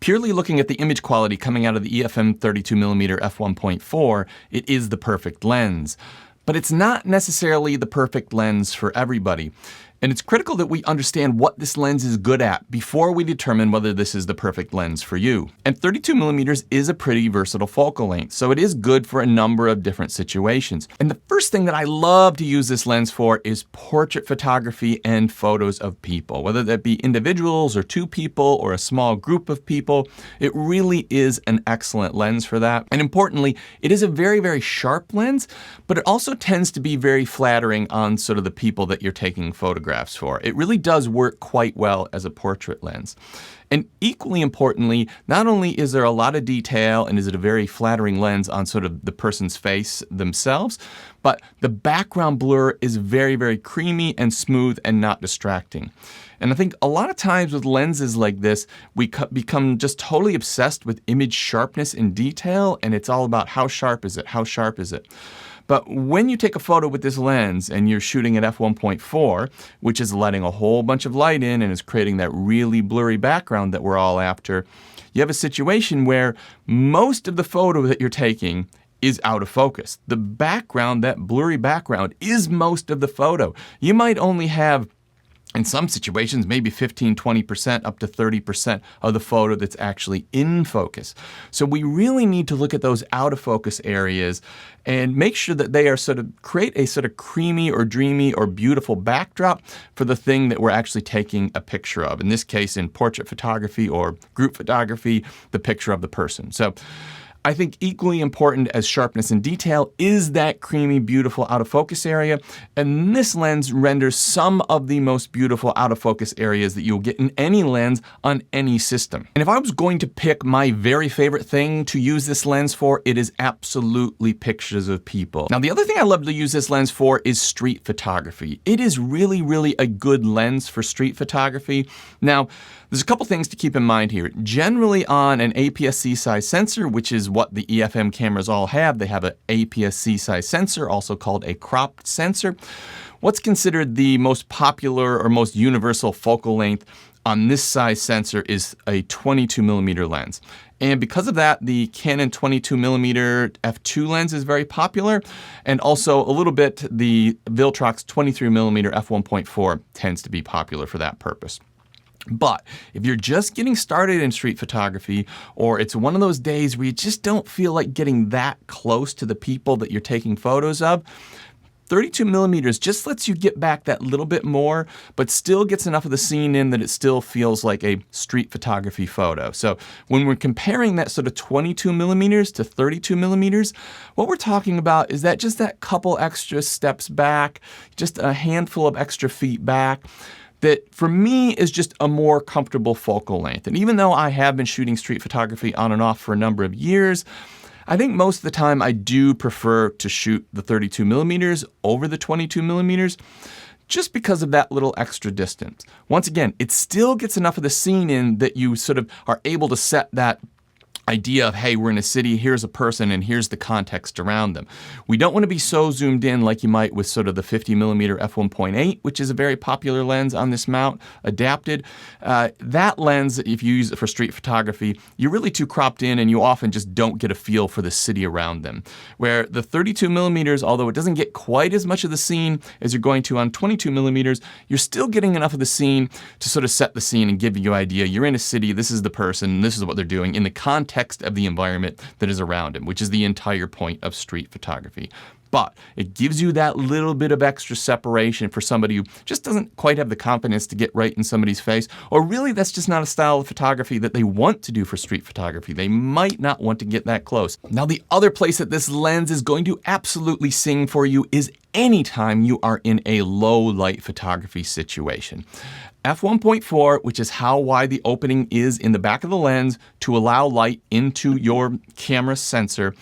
purely looking at the image quality coming out of the EFM 32mm f1.4, it is the perfect lens. But it's not necessarily the perfect lens for everybody. And it's critical that we understand what this lens is good at before we determine whether this is the perfect lens for you. And 32mm is a pretty versatile focal length, so it is good for a number of different situations. And the first thing that I love to use this lens for is portrait photography and photos of people. Whether that be individuals or two people or a small group of people, it really is an excellent lens for that. And importantly, it is a very, very sharp lens, but it also tends to be very flattering on sort of the people that you're taking photographs for. It really does work quite well as a portrait lens. And equally importantly, not only is there a lot of detail and is it a very flattering lens on sort of the person's face themselves, but the background blur is very, very creamy and smooth and not distracting. And I think a lot of times with lenses like this, we become just totally obsessed with image sharpness and detail, and it's all about how sharp is it, how sharp is it. But when you take a photo with this lens and you're shooting at f1.4, which is letting a whole bunch of light in and is creating that really blurry background that we're all after, you have a situation where most of the photo that you're taking is out of focus. The background, that blurry background, is most of the photo. You might only have, in some situations, maybe 15, 20%, up to 30% of the photo that's actually in focus. So we really need to look at those out of focus areas and make sure that they are sort of create a sort of creamy or dreamy or beautiful backdrop for the thing that we're actually taking a picture of. In this case, in portrait photography or group photography, the picture of the person. So I think equally important as sharpness and detail is that creamy, beautiful out of focus area. And this lens renders some of the most beautiful out of focus areas that you'll get in any lens on any system. And if I was going to pick my very favorite thing to use this lens for, it is absolutely pictures of people. Now, the other thing I love to use this lens for is street photography. It is really, really a good lens for street photography. Now, there's a couple things to keep in mind here. Generally on an APS-C size sensor, which is what the EFM cameras all have, they have an APS-C size sensor, also called a cropped sensor. What's considered the most popular or most universal focal length on this size sensor is a 22mm lens. And because of that, the Canon 22mm f2 lens is very popular. And also a little bit, the Viltrox 23mm f1.4 tends to be popular for that purpose. But if you're just getting started in street photography, or it's one of those days where you just don't feel like getting that close to the people that you're taking photos of, 32mm just lets you get back that little bit more, but still gets enough of the scene in that it still feels like a street photography photo. So when we're comparing that sort of 22mm to 32mm, what we're talking about is that just that couple extra steps back, just a handful of extra feet back, that for me is just a more comfortable focal length. And even though I have been shooting street photography on and off for a number of years, I think most of the time I do prefer to shoot the 32mm over the 22mm just because of that little extra distance. Once again, it still gets enough of the scene in that you sort of are able to set that idea of, hey, we're in a city, here's a person, and here's the context around them. We don't want to be so zoomed in like you might with sort of the 50mm f1.8, which is a very popular lens on this mount, adapted. That lens, if you use it for street photography, you're really too cropped in and you often just don't get a feel for the city around them. Where the 32mm, although it doesn't get quite as much of the scene as you're going to on 22mm, you're still getting enough of the scene to sort of set the scene and give you an idea. You're in a city, this is the person, this is what they're doing in the context of the environment that is around him, which is the entire point of street photography. But it gives you that little bit of extra separation for somebody who just doesn't quite have the confidence to get right in somebody's face, or really that's just not a style of photography that they want to do for street photography. They might not want to get that close. Now, the other place that this lens is going to absolutely sing for you is anytime you are in a low light photography situation. F1.4, which is how wide the opening is in the back of the lens to allow light into your camera sensor,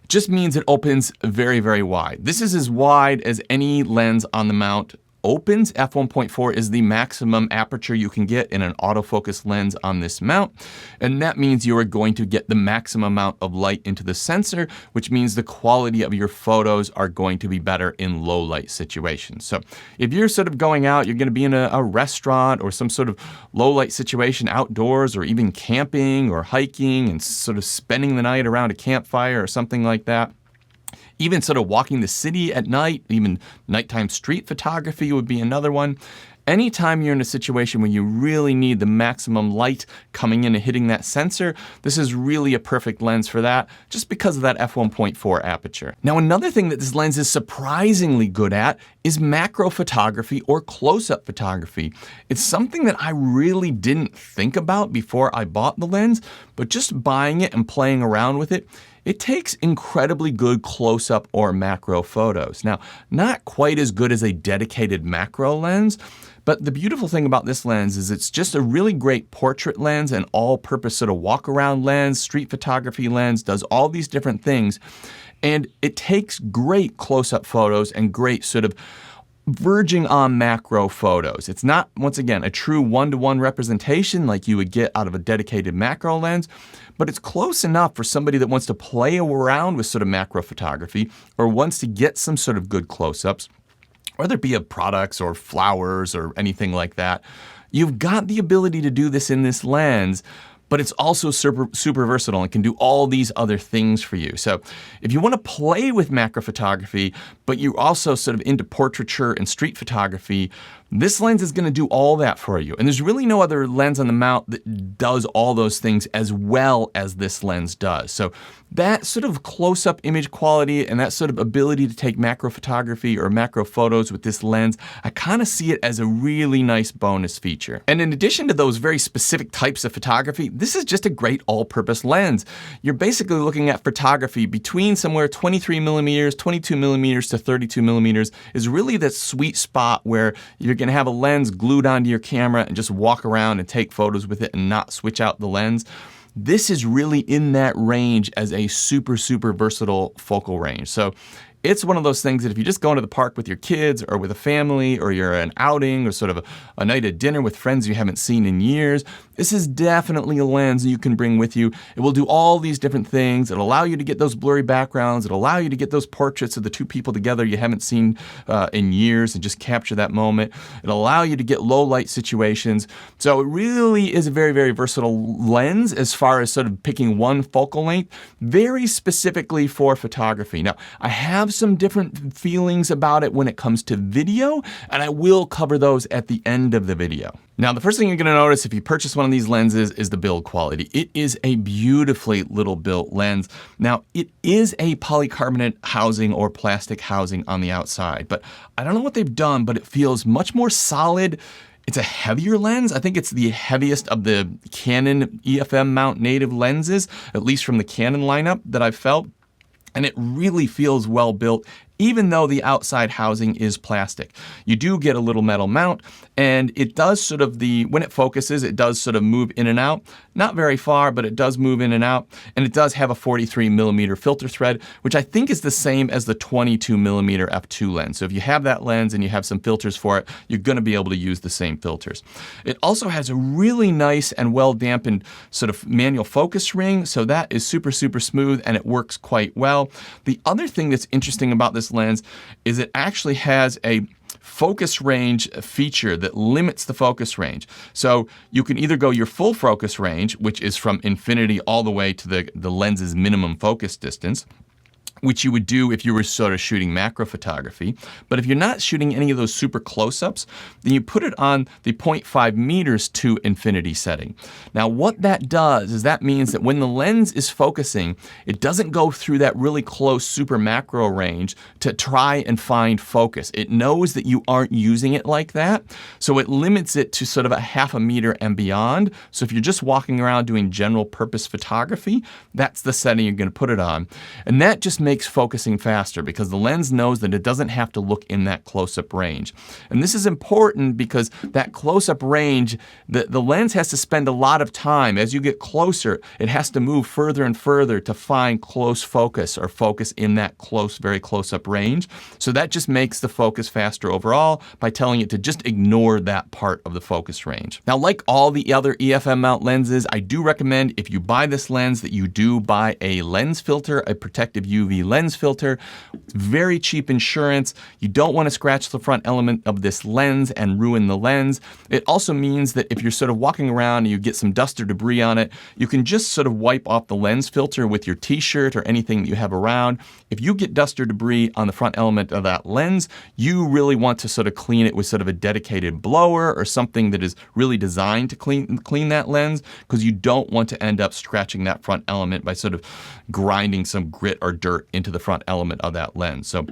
just means it opens very, very wide. This is as wide as any lens on the mount opens. F1.4 is the maximum aperture you can get in an autofocus lens on this mount. And that means you are going to get the maximum amount of light into the sensor, which means the quality of your photos are going to be better in low light situations. So if you're sort of going out, you're going to be in a restaurant or some sort of low light situation outdoors, or even camping or hiking and sort of spending the night around a campfire or something like that. Even sort of walking the city at night, even nighttime street photography would be another one. Anytime you're in a situation where you really need the maximum light coming in and hitting that sensor, this is really a perfect lens for that, just because of that f1.4 aperture. Now, another thing that this lens is surprisingly good at is macro photography or close-up photography. It's something that I really didn't think about before I bought the lens, but just buying it and playing around with it, it takes incredibly good close-up or macro photos. Now, not quite as good as a dedicated macro lens, but the beautiful thing about this lens is it's just a really great portrait lens and all-purpose sort of walk-around lens, street photography lens, does all these different things. And it takes great close-up photos and great sort of verging on macro photos. It's not, once again, a true one-to-one representation like you would get out of a dedicated macro lens, but it's close enough for somebody that wants to play around with sort of macro photography or wants to get some sort of good close-ups, whether it be of products or flowers or anything like that. You've got the ability to do this in this lens, but it's also super versatile and can do all these other things for you. So if you want to play with macro photography, but you're also sort of into portraiture and street photography, this lens is going to do all that for you. And there's really no other lens on the mount that does all those things as well as this lens does. So that sort of close-up image quality and that sort of ability to take macro photography or macro photos with this lens, I kind of see it as a really nice bonus feature. And in addition to those very specific types of photography, this is just a great all-purpose lens. You're basically looking at photography between somewhere 23 millimeters, 22 millimeters to 32 millimeters is really that sweet spot where you're going to have a lens glued onto your camera and just walk around and take photos with it and not switch out the lens. This is really in that range as a super versatile focal range. So it's one of those things that if you just go into the park with your kids or with a family, or you're an outing or sort of a night at dinner with friends you haven't seen in years, this is definitely a lens you can bring with you. It will do all these different things. It'll allow you to get those blurry backgrounds. It'll allow you to get those portraits of the two people together you haven't seen in years and just capture that moment. It'll allow you to get low light situations. So it really is a very versatile lens as far as sort of picking one focal length, very specifically for photography. Now, I have some different feelings about it when it comes to video, and I will cover those at the end of the video. Now, the first thing you're going to notice if you purchase one of these lenses is the build quality. It is a beautifully little built lens. Now, it is a polycarbonate housing or plastic housing on the outside, but I don't know what they've done, but it feels much more solid. It's a heavier lens. I think it's the heaviest of the Canon EFM mount native lenses, at least from the Canon lineup that I've felt. And it really feels well built, even though the outside housing is plastic. You do get a little metal mount, and it does sort of when it focuses, it does sort of move in and out. Not very far, but it does move in and out. And it does have a 43 millimeter filter thread, which I think is the same as the 22 millimeter f2 lens. So if you have that lens and you have some filters for it, you're going to be able to use the same filters. It also has a really nice and well dampened sort of manual focus ring. So that is super smooth, and it works quite well. The other thing that's interesting about this lens is it actually has a focus range feature that limits the focus range. So you can either go your full focus range, which is from infinity all the way to the lens's minimum focus distance, which you would do if you were sort of shooting macro photography. But if you're not shooting any of those super close-ups, then you put it on the 0.5 meters to infinity setting. Now, what that does is that means that when the lens is focusing, it doesn't go through that really close super macro range to try and find focus. It knows that you aren't using it like that, so it limits it to sort of a 0.5 meter and beyond. So if you're just walking around doing general purpose photography, that's the setting you're going to put it on. And that just makes focusing faster because the lens knows that it doesn't have to look in that close-up range. And this is important because that close-up range, the lens has to spend a lot of time. As you get closer, it has to move further and further to find close focus or focus in that close, very close-up range. So that just makes the focus faster overall by telling it to just ignore that part of the focus range. Now, like all the other EFM mount lenses, I do recommend if you buy this lens that you do buy a lens filter, a protective UV lens filter. It's very cheap insurance. You don't want to scratch the front element of this lens and ruin the lens. It also means that if you're sort of walking around and you get some dust or debris on it, you can just sort of wipe off the lens filter with your t-shirt or anything that you have around. If you get dust or debris on the front element of that lens, you really want to sort of clean it with sort of a dedicated blower or something that is really designed to clean that lens, because you don't want to end up scratching that front element by sort of grinding some grit or dirt into the front element of that lens. So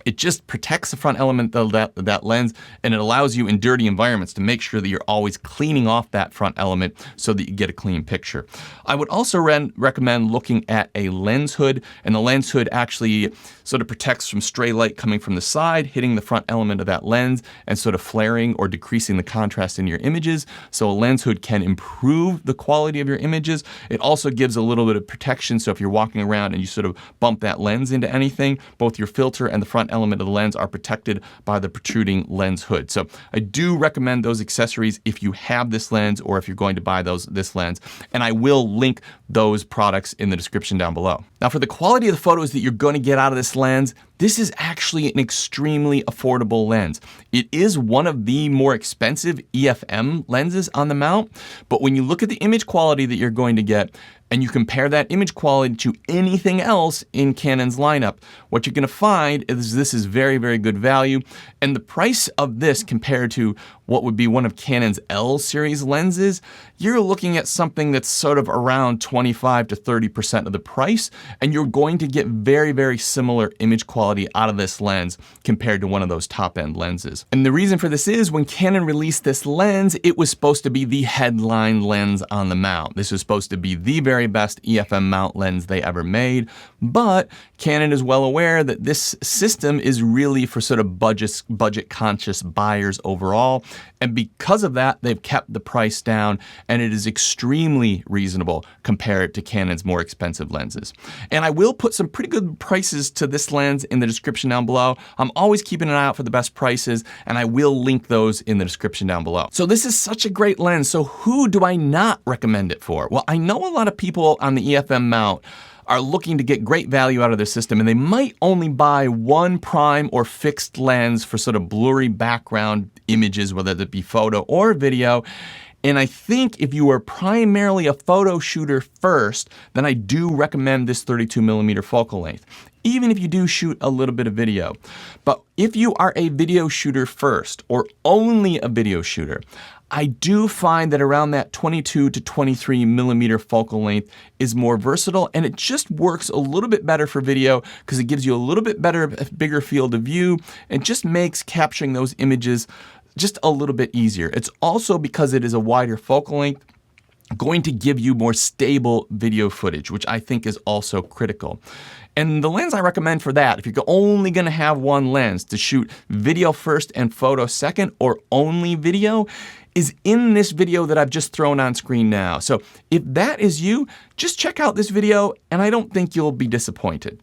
it just protects the front element of that lens, and it allows you in dirty environments to make sure that you're always cleaning off that front element so that you get a clean picture. I would also recommend looking at a lens hood, and the lens hood actually sort of protects from stray light coming from the side, hitting the front element of that lens and sort of flaring or decreasing the contrast in your images. So a lens hood can improve the quality of your images. It also gives a little bit of protection, so if you're walking around and you sort of bump that lens into anything, both your filter and the front element of the lens are protected by the protruding lens hood. So I do recommend those accessories if you have this lens or if you're going to buy this lens, and I will link those products in the description down below. Now, for the quality of the photos that you're going to get out of this lens, this is actually an extremely affordable lens. It is one of the more expensive EFM lenses on the mount, but when you look at the image quality that you're going to get, and you compare that image quality to anything else in Canon's lineup, what you're going to find is this is very, very good value. And the price of this compared to what would be one of Canon's L series lenses, you're looking at something that's sort of around 25 to 30% of the price, and you're going to get very, very similar image quality out of this lens compared to one of those top-end lenses. And the reason for this is when Canon released this lens, it was supposed to be the headline lens on the mount. This was supposed to be the very best EFM mount lens they ever made, but Canon is well aware that this system is really for sort of budget-conscious buyers overall, and because of that, they've kept the price down, and it is extremely reasonable compared to Canon's more expensive lenses. And I will put some pretty good prices to this lens in the description down below. I'm always keeping an eye out for the best prices, and I will link those in the description down below. So this is such a great lens, so who do I not recommend it for? Well, I know a lot of people on the EFM mount are looking to get great value out of their system, and they might only buy one prime or fixed lens for sort of blurry background images, whether that be photo or video. And I think if you are primarily a photo shooter first, then I do recommend this 32mm focal length, even if you do shoot a little bit of video. But if you are a video shooter first, or only a video shooter, I do find that around that 22 to 23mm focal length is more versatile, and it just works a little bit better for video because it gives you a little bit bigger field of view and just makes capturing those images just a little bit easier. It's also because it is a wider focal length, going to give you more stable video footage, which I think is also critical. And the lens I recommend for that, if you're only going to have one lens to shoot video first and photo second, or only video, is in this video that I've just thrown on screen now. So if that is you, just check out this video, and I don't think you'll be disappointed.